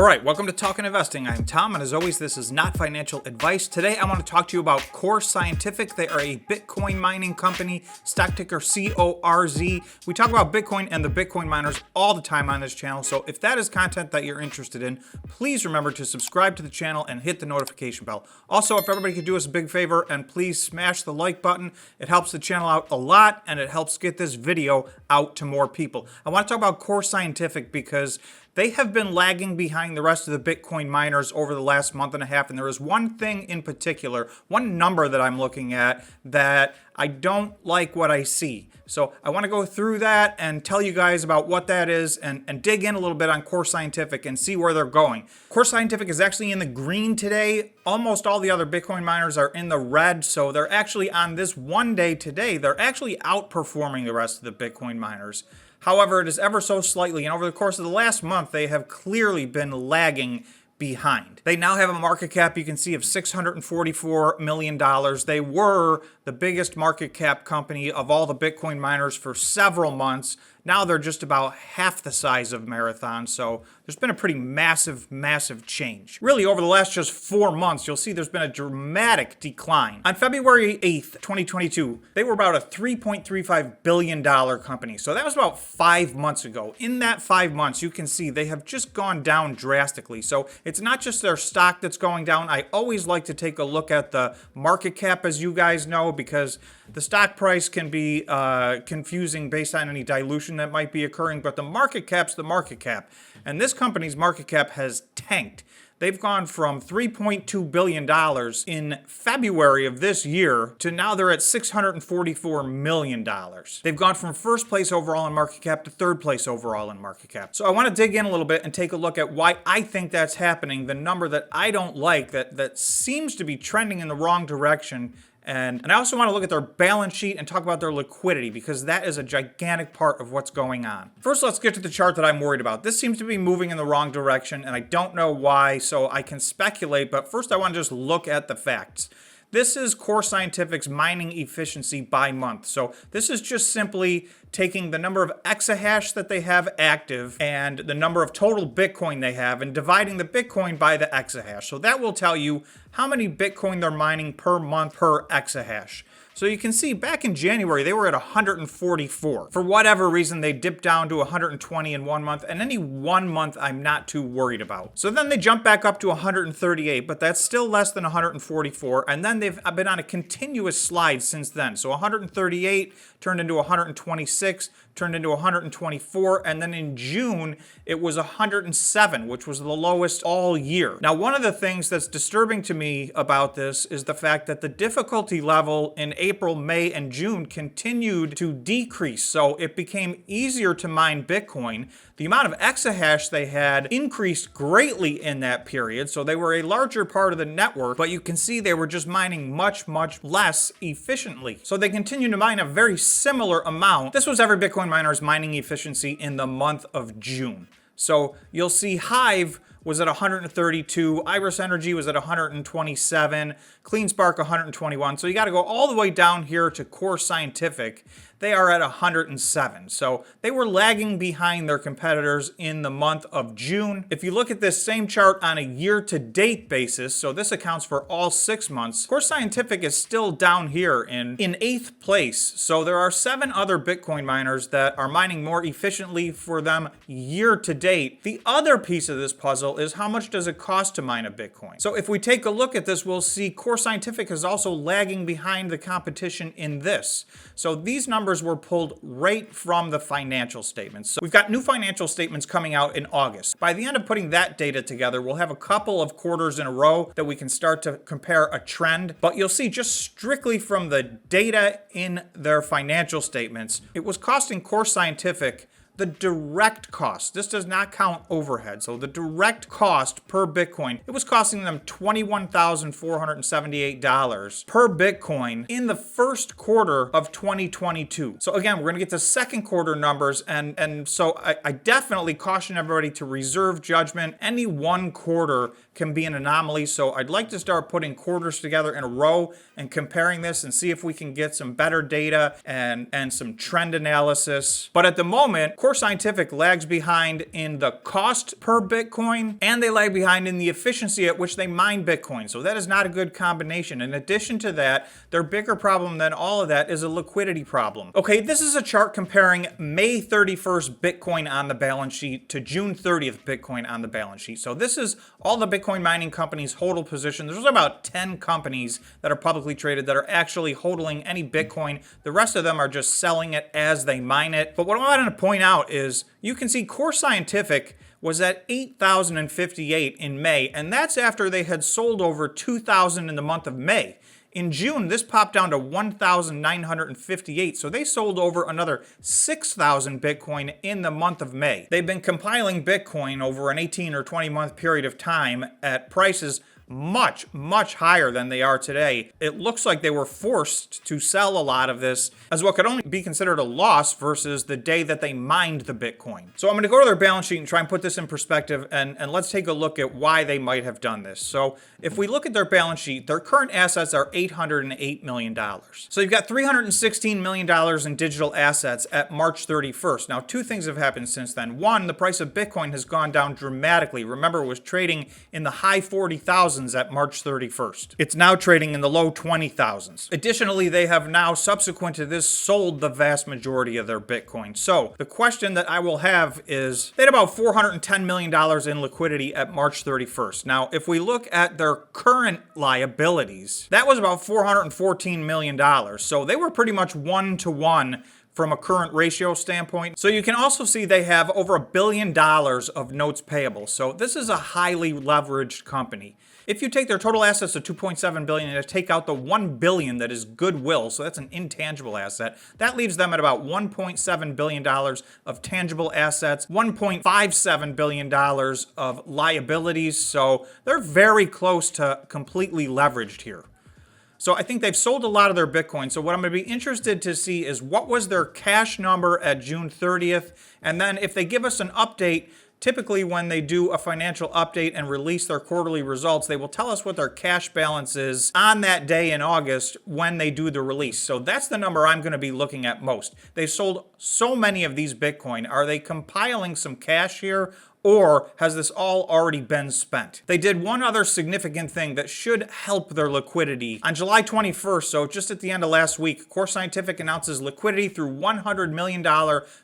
right, welcome to Talkin' Investing. I'm Tom, and as always, this is not financial advice. Today, I want to talk to you about CORZ Scientific. They are a Bitcoin mining company, stock ticker CORZ. We talk about Bitcoin and the Bitcoin miners all the time on this channel, so if that is content that you're interested in, please remember to subscribe to the channel and hit the notification bell. Also, if everybody could do us a big favor and please smash the like button, it helps the channel out a lot, and it helps get this video out to more people. I want to talk about CORZ Scientific because they have been lagging behind the rest of the Bitcoin miners over the last month and a half, and there is one thing in particular, one number that I'm looking at that I don't like what I see. So I want to go through that and tell you guys about what that is and dig in a little bit on CORZ Scientific and see where they're going. CORZ Scientific is actually in the green today. Almost all the other Bitcoin miners are in the red, so they're actually on this one day today, they're actually outperforming the rest of the Bitcoin miners. However, it is ever so slightly, and over the course of the last month, they have clearly been lagging behind. They now have a market cap, you can see, of $644 million. They were the biggest market cap company of all the Bitcoin miners for several months. Now they're just about half the size of Marathon, so there's been a pretty massive change. Really, over the last just 4 months, you'll see there's been a dramatic decline. On February 8th, 2022, they were about a $3.35 billion company, so that was about 5 months ago. In that 5 months, you can see they have just gone down drastically. So it's not just their stock that's going down. I always like to take a look at the market cap, as you guys know, because the stock price can be confusing based on any dilution that might be occurring, but the market cap's the market cap. And this company's market cap has tanked. They've gone from $3.2 billion in February of this year to now they're at $644 million. They've gone from first place overall in market cap to third place overall in market cap. So I want to dig in a little bit and take a look at why I think that's happening, the number that I don't like, that seems to be trending in the wrong direction. And I also want to look at their balance sheet and talk about their liquidity, because that is a gigantic part of what's going on. First, let's get to the chart that I'm worried about. This seems to be moving in the wrong direction, and I don't know why, so I can speculate, but first I want to just look at the facts. This is CORZ Scientific's mining efficiency by month. So this is just simply taking the number of exahash that they have active and the number of total Bitcoin they have and dividing the Bitcoin by the exahash. So that will tell you how many Bitcoin they're mining per month per exahash. So you can see back in January, they were at 144. For whatever reason, they dipped down to 120 in 1 month, and any 1 month I'm not too worried about. So then they jumped back up to 138, but that's still less than 144, and then they've been on a continuous slide since then. So 138 turned into 126, turned into 124, and then in June, it was 107, which was the lowest all year. Now, one of the things that's disturbing to me about this is the fact that the difficulty level in April, May, and June continued to decrease. So it became easier to mine Bitcoin. The amount of exahash they had increased greatly in that period. So they were a larger part of the network, but you can see they were just mining much less efficiently. So they continue to mine a very similar amount. This was every Bitcoin miner's mining efficiency in the month of June. So you'll see Hive was at 132, Iris Energy was at 127, CleanSpark 121. So you got to go all the way down here to CORZ Scientific. They are at 107. So they were lagging behind their competitors in the month of June. If you look at this same chart on a year-to-date basis, so this accounts for all 6 months, CORZ Scientific is still down here in 8th place. So there are 7 other Bitcoin miners that are mining more efficiently for them year-to-date. The other piece of this puzzle is how much does it cost to mine a Bitcoin? So if we take a look at this, we'll see CORZ Scientific is also lagging behind the competition in this. So these numbers were pulled right from the financial statements. So we've got new financial statements coming out in August. By the end of putting that data together, we'll have a couple of quarters in a row that we can start to compare a trend. But you'll see just strictly from the data in their financial statements, it was costing CORZ Scientific the direct cost. This does not count overhead. So the direct cost per Bitcoin, it was costing them $21,478 per Bitcoin in the first quarter of 2022. So again, we're going to get the second quarter numbers. And so I definitely caution everybody to reserve judgment. Any one quarter can be an anomaly. So I'd like to start putting quarters together in a row and comparing this and see if we can get some better data and some trend analysis. But at the moment, Core Scientific lags behind in the cost per Bitcoin, and they lag behind in the efficiency at which they mine Bitcoin. So that is not a good combination. In addition to that, their bigger problem than all of that is a liquidity problem. Okay, this is a chart comparing May 31st Bitcoin on the balance sheet to June 30th Bitcoin on the balance sheet. So this is all the Bitcoin mining companies' hodl position. There's about 10 companies that are publicly traded that are actually hodling any Bitcoin. The rest of them are just selling it as they mine it. But what I wanted to point out is you can see Core Scientific was at 8,058 in May, and that's after they had sold over 2,000 in the month of May. In June, this popped down to 1,958, so they sold over another 6,000 Bitcoin in the month of May. They've been compiling Bitcoin over an 18 or 20 month period of time at prices much, much higher than they are today. It looks like they were forced to sell a lot of this as what could only be considered a loss versus the day that they mined the Bitcoin. So I'm going to go to their balance sheet and try and put this in perspective, and let's take a look at why they might have done this. So if we look at their balance sheet, their current assets are $808 million. So you've got $316 million in digital assets at March 31st. Now, two things have happened since then. One, the price of Bitcoin has gone down dramatically. Remember, it was trading in the high 40,000s at March 31st. It's now trading in the low 20,000s. Additionally, they have now, subsequent to this, sold the vast majority of their Bitcoin. So the question that I will have is, they had about $410 million in liquidity at March 31st. Now, if we look at their current liabilities, that was about $414 million. So they were pretty much 1-to-1 from a current ratio standpoint. So you can also see they have over $1 billion of notes payable. So this is a highly leveraged company. If you take their total assets of $2.7 billion and take out the $1 billion that is goodwill, so that's an intangible asset, that leaves them at about $1.7 billion of tangible assets, $1.57 billion of liabilities. So they're very close to completely leveraged here. So I think they've sold a lot of their Bitcoin. So what I'm going to be interested to see is what was their cash number at June 30th. And then if they give us an update, typically when they do a financial update and release their quarterly results, they will tell us what their cash balance is on that day in August when they do the release. So that's the number I'm going to be looking at most. They've sold so many of these Bitcoin. Are they compiling some cash here? Or has this all already been spent? They did one other significant thing that should help their liquidity. On July 21st, so just at the end of last week, Core Scientific announces liquidity through $100 million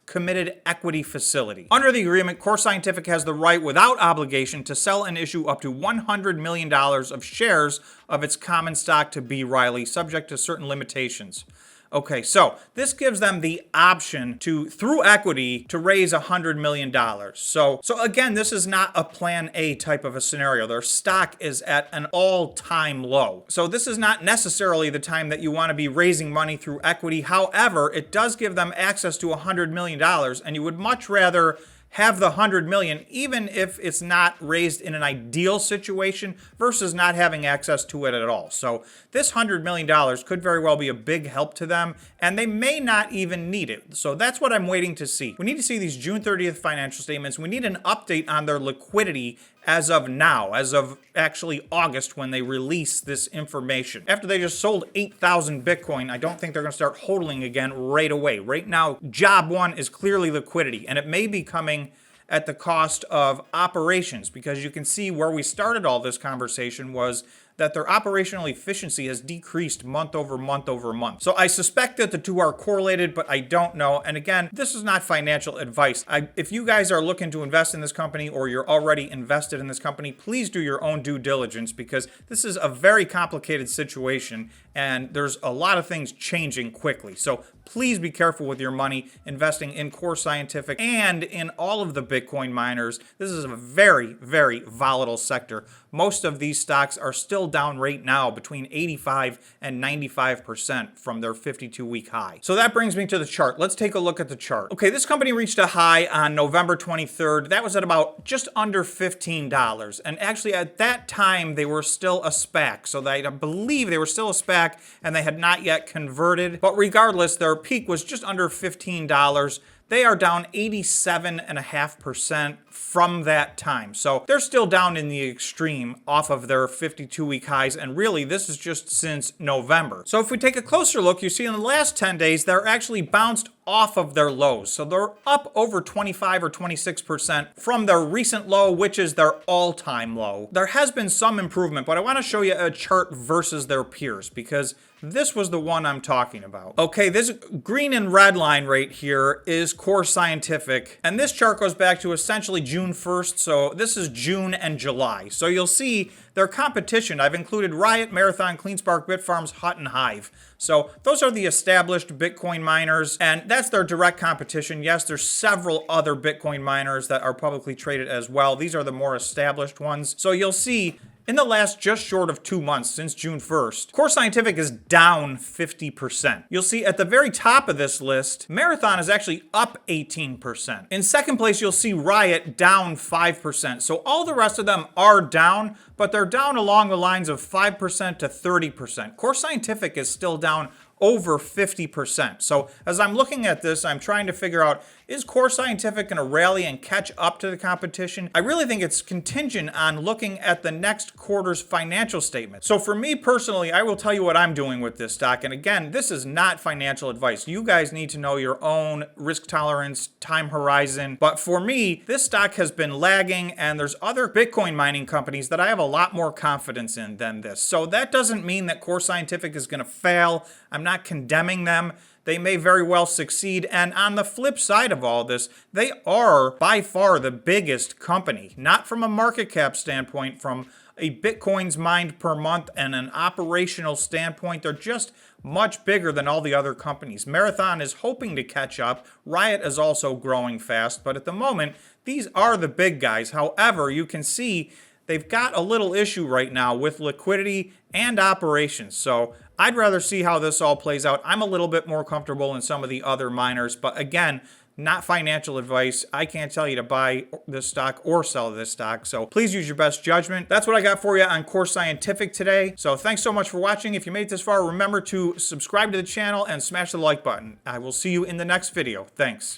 committed equity facility. Under the agreement, Core Scientific has the right without obligation to sell and issue up to $100 million of shares of its common stock to B. Riley, subject to certain limitations. Okay, so this gives them the option to, through equity, to raise $100 million. So again, this is not a plan A type of a scenario. Their stock is at an all-time low. So this is not necessarily the time that you want to be raising money through equity. However, it does give them access to $100 million, and you would much rather have the 100 million, even if it's not raised in an ideal situation, versus not having access to it at all. So this $100 million could very well be a big help to them, and they may not even need it. So that's what I'm waiting to see. We need to see these June 30th financial statements. We need an update on their liquidity as of now, as of actually August when they release this information. After they just sold 8,000 Bitcoin, I don't think they're going to start hodling again right away. Right now, job one is clearly liquidity, and it may be coming at the cost of operations, because you can see where we started all this conversation was that their operational efficiency has decreased month over month over month. So I suspect that the two are correlated, but I don't know. And again, this is not financial advice. If you guys are looking to invest in this company, or you're already invested in this company, please do your own due diligence, because this is a very complicated situation and there's a lot of things changing quickly. So please be careful with your money investing in Core Scientific and in all of the Bitcoin miners. This is a very, very volatile sector. Most of these stocks are still down right now between 85 and 95% from their 52-week high. So that brings me to the chart. Let's take a look at the chart. Okay, this company reached a high on November 23rd. That was at about just under $15. And actually at that time, they were still a SPAC. So I believe they were still a SPAC and they had not yet converted. But regardless, their peak was just under $15. They are down 87.5% from that time. So they're still down in the extreme off of their 52-week highs. And really, this is just since November. So if we take a closer look, you see in the last 10 days, they're actually bounced off of their lows. So they're up over 25 or 26% from their recent low, which is their all-time low. There has been some improvement, but I want to show you a chart versus their peers because this was the one I'm talking about. Okay, this green and red line right here is CORZ Scientific, and this chart goes back to essentially June 1st, so this is June and July. So you'll see their competition. I've included Riot, Marathon, CleanSpark, Bitfarms, Hut, and Hive. So those are the established Bitcoin miners, and that's their direct competition. Yes, there's several other Bitcoin miners that are publicly traded as well. These are the more established ones. So you'll see in the last just short of 2 months, since June 1st, CORZ Scientific is down 50%. You'll see at the very top of this list, Marathon is actually up 18%. In second place, you'll see Riot down 5%. So all the rest of them are down, but they're down along the lines of 5% to 30%. CORZ Scientific is still down over 50%. So as I'm looking at this, I'm trying to figure out, is CORZ Scientific going to rally and catch up to the competition? I really think it's contingent on looking at the next quarter's financial statement. So for me personally, I will tell you what I'm doing with this stock. And again, this is not financial advice. You guys need to know your own risk tolerance, time horizon. But for me, this stock has been lagging, and there's other Bitcoin mining companies that I have a lot more confidence in than this. So that doesn't mean that CORZ Scientific is going to fail. I'm not condemning them. They may very well succeed. And on the flip side of all this, they are by far the biggest company, not from a market cap standpoint, from a Bitcoins mined per month and an operational standpoint. They're just much bigger than all the other companies. Marathon is hoping to catch up. Riot is also growing fast, but at the moment, these are the big guys. However, you can see they've got a little issue right now with liquidity and operations. So I'd rather see how this all plays out. I'm a little bit more comfortable in some of the other miners, but again, not financial advice. I can't tell you to buy this stock or sell this stock, so please use your best judgment. That's what I got for you on CORZ Scientific today. So thanks so much for watching. If you made it this far, remember to subscribe to the channel and smash the like button. I will see you in the next video. Thanks.